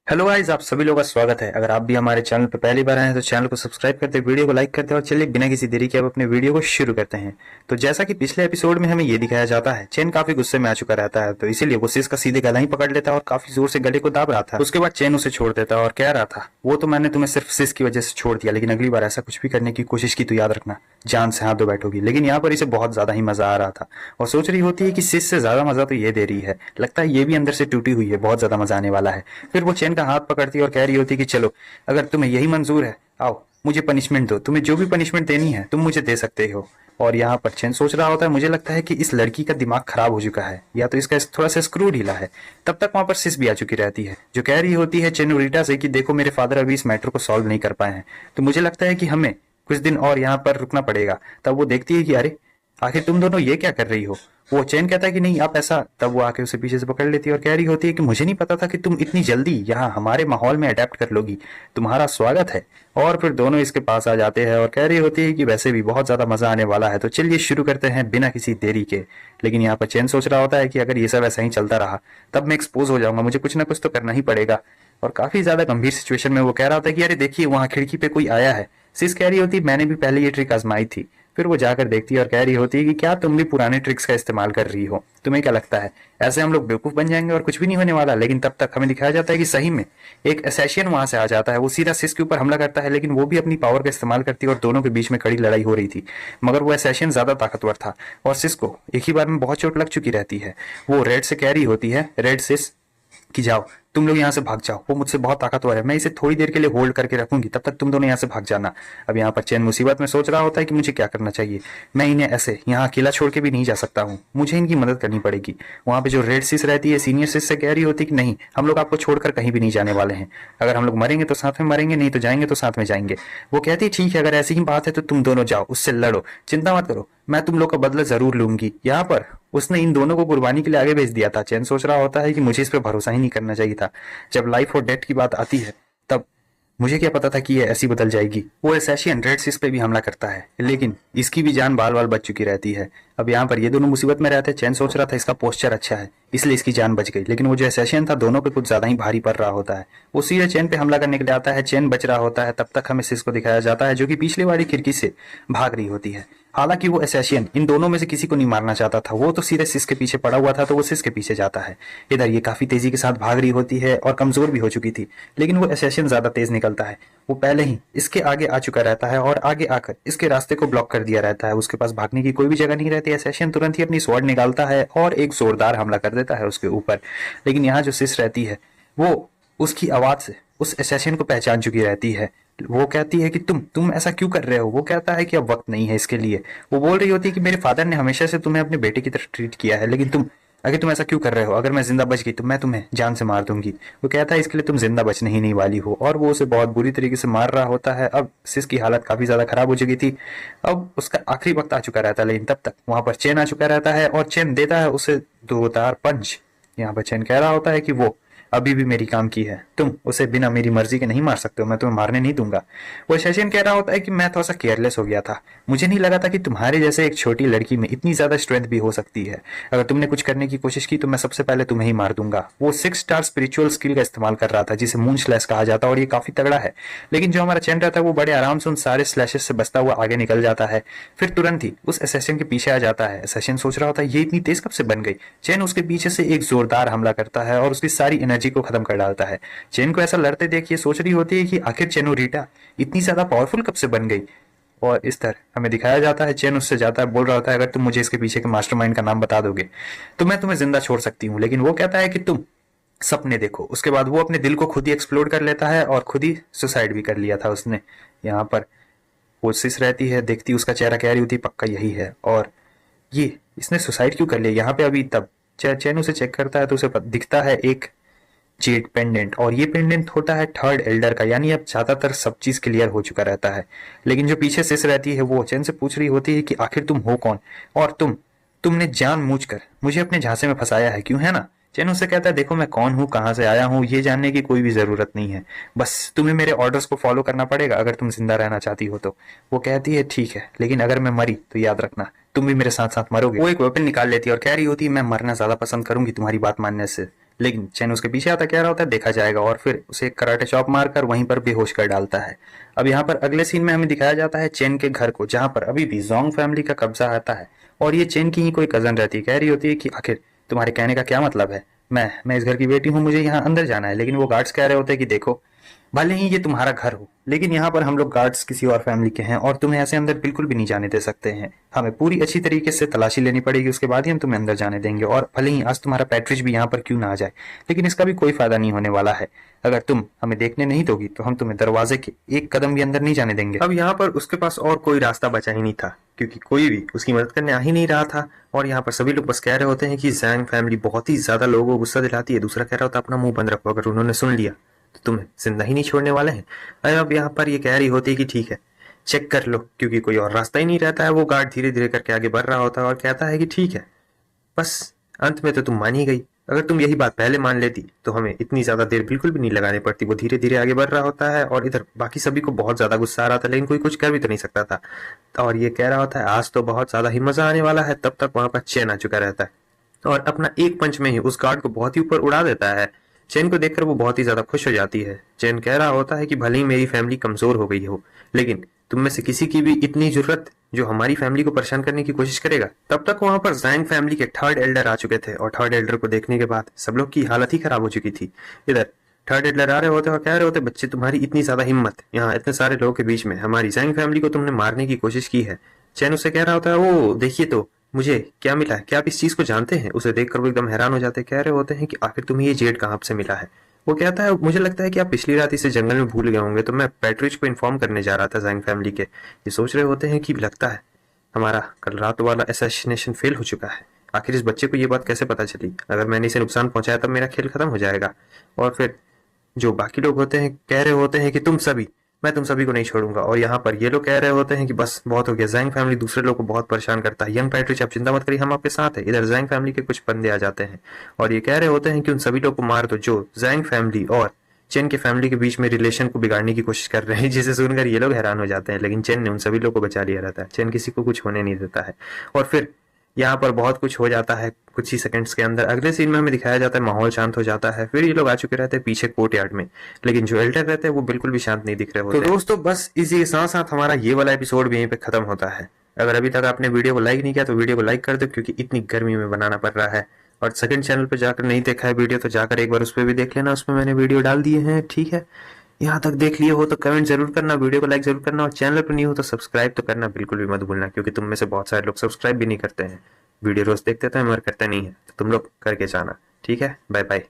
Hello guys, आप सभी लोगों का स्वागत है। अगर आप भी हमारे चैनल पर पहली बार आए हैं तो चैनल को सब्सक्राइब करते, वीडियो को लाइक करते हैं और चलिए बिना किसी देरी के अब अपने वीडियो को शुरू करते हैं। तो जैसा कि पिछले एपिसोड में हमें ये दिखाया जाता है, चेन काफी गुस्से में आ चुका रहता है, तो इसीलिए वो सिस का सीधे गला ही पकड़ लेता है और काफी जोर से गले को दाब रहा था। उसके बाद चेन उसे छोड़ देता है और कह रहा था, वो तो मैंने तुम्हें सिर्फ सिस की वजह से छोड़ दिया, लेकिन अगली बार ऐसा कुछ भी करने की कोशिश की तो याद रखना जान से हाथ धो बैठोगी। लेकिन यहाँ पर इसे बहुत ज्यादा ही मजा आ रहा था और सोच रही होती है कि सिस से ज्यादा मजा तो ये दे रही है, लगता है ये भी अंदर से टूटी हुई है, बहुत ज्यादा मजा आने वाला है। फिर वो चेन का हाथ पकड़ती और कह रही होती कि चलो, अगर तुम्हें यही मंजूर है, आओ मुझे पनिशमेंट दो, तुम्हें जो भी पनिशमेंट देनी है तुम मुझे दे सकते हो। और यहाँ पर चेन सोच रहा होता है, मुझे लगता है कि इस लड़की का दिमाग खराब हो चुका है, या तो इसका थोड़ा सा स्क्रू ढीला है। तब तक वहां पर सिस भी आ चुकी रहती है, जो कह रही होती है चेनोरिटा से कि देखो मेरे फादर अभी इस मैटर को सॉल्व नहीं कर पाए हैं, तो मुझे लगता है कि हमें कुछ दिन और यहाँ पर रुकना पड़ेगा। तब वो देखती है कि अरे आखिर तुम दोनों ये क्या कर रही हो। वो चैन कहता है कि नहीं आप ऐसा, तब वो आके उसे पीछे से पकड़ लेती है और कह रही होती है कि मुझे नहीं पता था कि तुम इतनी जल्दी यहाँ हमारे माहौल में अडेप्ट कर लोगी, तुम्हारा स्वागत है। और फिर दोनों इसके पास आ जाते हैं और कह रही होती है कि वैसे भी बहुत ज्यादा मजा आने वाला है, तो चलिए शुरू करते हैं बिना किसी देरी के। लेकिन यहाँ पर चैन सोच रहा होता है कि अगर ये सब ऐसा ही चलता रहा तब मैं एक्सपोज हो जाऊंगा, मुझे कुछ ना कुछ तो करना ही पड़ेगा। और काफी ज्यादा गंभीर सिचुएशन में वो कह रहा होता है कि अरे देखिए वहां खिड़की पे कोई आया है। सिस कह रही होती मैंने भी पहले ये ट्रिक आजमाई थी। फिर वो जाकर देखती है और कह रही होती है कि क्या तुम भी पुराने ट्रिक्स का इस्तेमाल कर रही हो, तुम्हें क्या लगता है ऐसे हम लोग बेवकूफ बन जाएंगे और कुछ भी नहीं होने वाला। लेकिन तब तक हमें दिखाया जाता है कि सही में एक असैसियन वहां से आ जाता है, वो सीधा सिस के ऊपर हमला करता है, लेकिन वो भी अपनी पावर का इस्तेमाल करती है और दोनों के बीच में कड़ी लड़ाई हो रही थी। मगर वो असैसियन ज्यादा ताकतवर था और सिस को एक ही बार में बहुत चोट लग चुकी रहती है। वो रेड से कह रही होती है, रेड सिस कि जाओ तुम लोग यहाँ से भाग जाओ, वो मुझसे बहुत ताकतवर है, मैं इसे थोड़ी देर के लिए होल्ड करके रखूंगी, तब तक तुम दोनों यहाँ से भाग जाना। अब यहाँ पर चैन मुसीबत में सोच रहा होता है कि मुझे क्या करना चाहिए, मैं इन्हें ऐसे यहाँ अकेला छोड़ के भी नहीं जा सकता हूँ, मुझे इनकी मदद करनी पड़ेगी। वहां पे जो रेड सिस रहती है सीनियर सिस से कह रही होती कि नहीं हम लोग आपको छोड़कर कहीं भी नहीं जाने वाले हैं, अगर हम लोग मरेंगे तो साथ में मरेंगे, नहीं तो जाएंगे तो साथ में जाएंगे। वो कहती ठीक है, अगर ऐसी ही बात है तो तुम दोनों जाओ, उससे लड़ो, चिंता मत करो, मैं तुम लोग का बदला जरूर लूंगी। यहाँ पर उसने इन दोनों को कुर्बानी के लिए आगे भेज दिया था। चैन सोच रहा होता है कि मुझे इस पर भरोसा ही नहीं करना चाहिए था। जब लाइफ और डेथ की बात आती है तब मुझे क्या पता था कि ये ऐसी बदल जाएगी। वो एसेशियन रेड सिस पे भी हमला करता है, लेकिन इसकी भी जान बाल बाल बच चुकी रहती है। अब यहाँ पर ये दोनों मुसीबत में रहते हैं। चैन सोच रहा था इसका पोस्चर अच्छा है इसलिए इसकी जान बच गई, लेकिन वो जो एसेशियन था दोनों पे कुछ ज्यादा ही भारी पड़ रहा होता है। वो सीधे चैन पे हमला करने के लिए आता है, चैन बच रहा होता है। तब तक हमें सिस को दिखाया जाता है जो कि पिछली वाली खिड़की से भाग रही होती है। हालांकि वो एसेशियन इन दोनों में से किसी को नहीं मारना चाहता था, वो तो सीधे सिस के पीछे पड़ा हुआ था, तो वो सिस के पीछे जाता है। इधर ये काफी तेजी के साथ भाग रही होती है और कमजोर भी हो चुकी थी, लेकिन वो एसेशियन ज्यादा तेज निकलता है। वो पहले ही इसके आगे आ चुका रहता है और आगे आकर इसके रास्ते को ब्लॉक कर दिया रहता है, उसके पास भागने की कोई भी जगह नहीं रहती। एसेशियन तुरंत ही अपनी स्वॉर्ड निकालता है और एक जोरदार हमला कर देता है उसके ऊपर। लेकिन यहाँ जो सिस रहती है वो उसकी आवाज से उस एसेसियन को पहचान चुकी रहती है। वो कहती है कि तुम ऐसा क्यों कर रहे हो। वो कहता है कि अब वक्त नहीं है इसके लिए। वो बोल रही होती है कि मेरे फादर ने हमेशा से तुम्हें अपने बेटे की तरह ट्रीट किया है, लेकिन तुम ऐसा क्यों कर रहे हो, अगर मैं जिंदा बच गई तो मैं तुम्हें जान से मार दूंगी। वो कहता है इसके लिए तुम जिंदा बचने ही नहीं वाली हो, और वो उसे बहुत बुरी तरीके से मार रहा होता है। अब सिस की हालत काफी ज्यादा खराब हो चुकी थी, अब उसका आखिरी वक्त आ चुका रहता है। लेकिन तब तक वहां पर चैन आ चुका रहता है और चैन देता है उसे जोरदार पंच। यहाँ पर चैन कह रहा होता है कि वो अभी भी मेरी काम की है, तुम उसे बिना मेरी मर्जी के नहीं मार सकते हो, मैं तुम्हें मारने नहीं दूंगा। वो शशियन कह रहा होता है कि मैं थोड़ा सा केयरलेस हो गया था, मुझे नहीं लगा था कि तुम्हारे जैसे एक छोटी लड़की में इतनी ज्यादा स्ट्रेंथ भी हो सकती है। अगर तुमने कुछ करने की कोशिश की तो मैं सबसे पहले तुम्हें ही मार दूंगा। वो 6 स्टार स्पिरिचुअल स्किल का इस्तेमाल कर रहा था जिसे मून स्लैश कहा जाता है, और ये काफी तगड़ा है। लेकिन जो हमारा चैन रहता है वो बड़े आराम से उन सारे स्लैशेस से बचता हुआ आगे निकल जाता है, फिर तुरंत ही उस एसेसियन के पीछे आ जाता है। एसेसियन सोच रहा होता है ये इतनी तेज कब से बन गई। चैन उसके पीछे से एक जोरदार हमला करता है और उसकी सारी एनर्जी को खत्म कर डालता है। चैन को ऐसा लड़ते देखिए सोच रही होती है कि आखिर चेनोरिटा इतनी ज्यादा पावरफुल कब से बन गई। और इस तरह हमें दिखाया जाता है चैन उससे जाता है, बोल रहा होता है अगर तुम मुझे इसके पीछे के मास्टरमाइंड का नाम बता दोगे तो मैं तुम्हें जिंदा छोड़ सकती हूँ। लेकिन वो कहता है कि तुम सपने देखो। उसके बाद वो अपने दिल को खुद ही एक्सप्लोर कर लेता है और खुद ही सुसाइड भी कर लिया था उसने। यहाँ पर कोशिश रहती है, देखती उसका चेहरा कह रही होती पक्का यही है, और ये इसने सुसाइड क्यों कर लिया। यहाँ पे अभी तब चैन उसे चेक करता है तो उसे दिखता है एक जेड पेंडेंट, और ये पेंडेंट होता है थर्ड एल्डर का, यानी अब ज्यादातर सब चीज क्लियर हो चुका रहता है। लेकिन जो पीछे सिस रहती है वो चैन से पूछ रही होती है कि आखिर तुम हो कौन, और तुमने जानबूझकर मुझे अपने झांसे में फंसाया है क्यों, है ना। चैन उससे कहता है देखो मैं कौन हूँ, कहाँ से आया हूँ, ये जानने की कोई भी जरूरत नहीं है, बस तुम्हें मेरे ऑर्डर्स को फॉलो करना पड़ेगा अगर तुम जिंदा रहना चाहती हो तो। वो कहती है ठीक है, लेकिन अगर मैं मरी तो याद रखना तुम भी मेरे साथ साथ मरोगे। वो एक वेपन निकाल लेती है और कह रही होती है मैं मरना ज्यादा पसंद करूंगी तुम्हारी बात मानने से, लेकिन चैन उसके पीछे आता कह रहा होता है देखा जाएगा, और फिर उसे एक कराटे चॉप मारकर वहीं पर बेहोश कर डालता है। अब यहाँ पर अगले सीन में हमें दिखाया जाता है चेन के घर को, जहाँ पर अभी भी जोंग फैमिली का कब्जा आता है और ये चेन की ही कोई कजन रहती है। कह रही होती है कि आखिर तुम्हारे कहने का क्या मतलब है, मैं इस घर की बेटी हूँ, मुझे यहाँ अंदर जाना है। लेकिन वो गार्ड्स कह रहे होते हैं कि देखो, भले ही ये तुम्हारा घर हो, लेकिन यहाँ पर हम लोग गार्ड्स किसी और फैमिली के हैं और तुम्हें ऐसे अंदर बिल्कुल भी नहीं जाने दे सकते हैं। हमें पूरी अच्छी तरीके से तलाशी लेनी पड़ेगी, उसके बाद ही हम तुम्हें अंदर जाने देंगे। और भले ही आज तुम्हारा पैट्रिज भी यहाँ पर क्यों ना आ जाए, लेकिन इसका भी कोई फायदा नहीं होने वाला है। अगर तुम हमें देखने नहीं दोगी तो हम तुम्हें दरवाजे के एक कदम भी अंदर नहीं जाने देंगे। अब यहाँ पर उसके पास और कोई रास्ता बचा ही नहीं था, क्योंकि कोई भी उसकी मदद करने आ ही नहीं रहा था। और यहाँ पर सभी लोग बस कह रहे होते हैं कि जैंग फैमिली बहुत ही ज्यादा लोगों को गुस्सा दिलाती है। दूसरा कह रहा होता है अपना मुंह बंद रखो, अगर उन्होंने सुन लिया तो तुम्हें जिंदा ही नहीं छोड़ने वाले हैं। अरे अब यहाँ पर ये कह रही होती है कि ठीक है चेक कर लो, क्योंकि कोई और रास्ता ही नहीं रहता है। वो गार्ड धीरे धीरे करके आगे बढ़ रहा होता है और कहता है कि ठीक है, बस अंत में तो तुम मान ही गई। अगर तुम यही बात पहले मान लेती तो हमें इतनी ज्यादा देर बिल्कुल भी नहीं लगानी पड़ती। वो धीरे धीरे आगे बढ़ रहा होता है और इधर बाकी सभी को बहुत ज्यादा गुस्सा आ रहा था, लेकिन कोई कुछ कर भी तो नहीं सकता था। और ये कह रहा होता है आज तो बहुत ज्यादा ही मजा आने वाला है। तब तक वहां पर चैन आ चुका रहता है और अपना एक पंच में ही उस गार्ड को बहुत ही ऊपर उड़ा देता है। चैन को देखकर वो बहुत ही ज्यादा खुश हो जाती है। चैन कह रहा होता है कि भले ही मेरी फैमिली कमजोर हो गई हो, लेकिन तुम में से किसी की भी इतनी जरूरत जो हमारी फैमिली को परेशान करने की कोशिश करेगा। तब तक वहां पर जैंग फैमिली के थर्ड एल्डर आ चुके थे और थर्ड एल्डर को देखने के बाद सब लोग की हालत ही खराब हो चुकी थी। इधर थर्ड एल्डर आ रहे होते और कह रहे होते बच्चे तुम्हारी इतनी ज्यादा हिम्मत, यहाँ इतने सारे लोगों के बीच में हमारी जैंग फैमिली को तुमने मारने की कोशिश की है। चैन उससे कह रहा होता है वो देखिए तो मुझे क्या मिला है, क्या आप इस चीज को जानते हैं। उसे देखकर वो एकदम हैरान हो जाते, कह रहे होते हैं कि आखिर तुम्हें ये जेड कहाँ से मिला है। वो कहता है मुझे लगता है कि आप पिछली रात इसे जंगल में भूल गए होंगे, तो मैं पैट्रिज को इन्फॉर्म करने जा रहा था जैंग फैमिली के। ये सोच रहे होते हैं कि लगता है हमारा कल रात वाला असैसिनेशन फेल हो चुका है। आखिर इस बच्चे को ये बात कैसे पता चली, अगर मैंने इसे नुकसान पहुंचाया तब मेरा खेल खत्म हो जाएगा। और फिर जो बाकी लोग होते हैं कह रहे होते हैं कि मैं तुम सभी को नहीं छोड़ूंगा। और यहाँ पर ये लोग कह रहे होते हैं कि बस बहुत हो गया, जैंग फैमिली दूसरे लोग को बहुत परेशान करता है। यंग पैट्रिच आप चिंता मत करिए, हम आपके साथ है। इधर जैंग फैमिली के कुछ बंदे आ जाते हैं और ये कह रहे होते हैं कि उन सभी लोग को मार दो जो जैंग फैमिली और चेन के फैमिली के बीच में रिलेशन को बिगाड़ने की कोशिश कर रहे हैं। जिसे सुनकर ये लोग हैरान हो जाते हैं, लेकिन चेन ने उन सभी लोग को बचा लिया रहता है। चेन किसी को कुछ होने नहीं देता है। और फिर यहाँ पर बहुत कुछ हो जाता है कुछ ही सेकंड्स के अंदर। अगले सीन में हमें दिखाया जाता है माहौल शांत हो जाता है। फिर ये लोग आ चुके रहते हैं पीछे कोर्ट यार्ड में, लेकिन जो एल्डर रहते हैं वो बिल्कुल भी शांत नहीं दिख रहे होते। तो दोस्तों बस इसी के साथ साथ हमारा ये वाला एपिसोड भी यहीं पे खत्म होता है। अगर अभी तक आपने वीडियो को लाइक नहीं किया तो वीडियो को लाइक कर दो, क्योंकि इतनी गर्मी में बनाना पड़ रहा है। और सेकंड चैनल पे जाकर नहीं देखा है वीडियो तो जाकर एक बार उस पर भी देख लेना, उसमें मैंने वीडियो डाल दिए हैं। ठीक है, यहाँ तक देख लिए हो तो कमेंट जरूर करना, वीडियो को लाइक जरूर करना, और चैनल पर नहीं हो तो सब्सक्राइब तो करना बिल्कुल भी मत भूलना, क्योंकि तुम में से बहुत सारे लोग सब्सक्राइब भी नहीं करते हैं। वीडियो रोज देखते हैं मगर करते नहीं है, तो तुम लोग करके जाना। ठीक है, बाय बाय।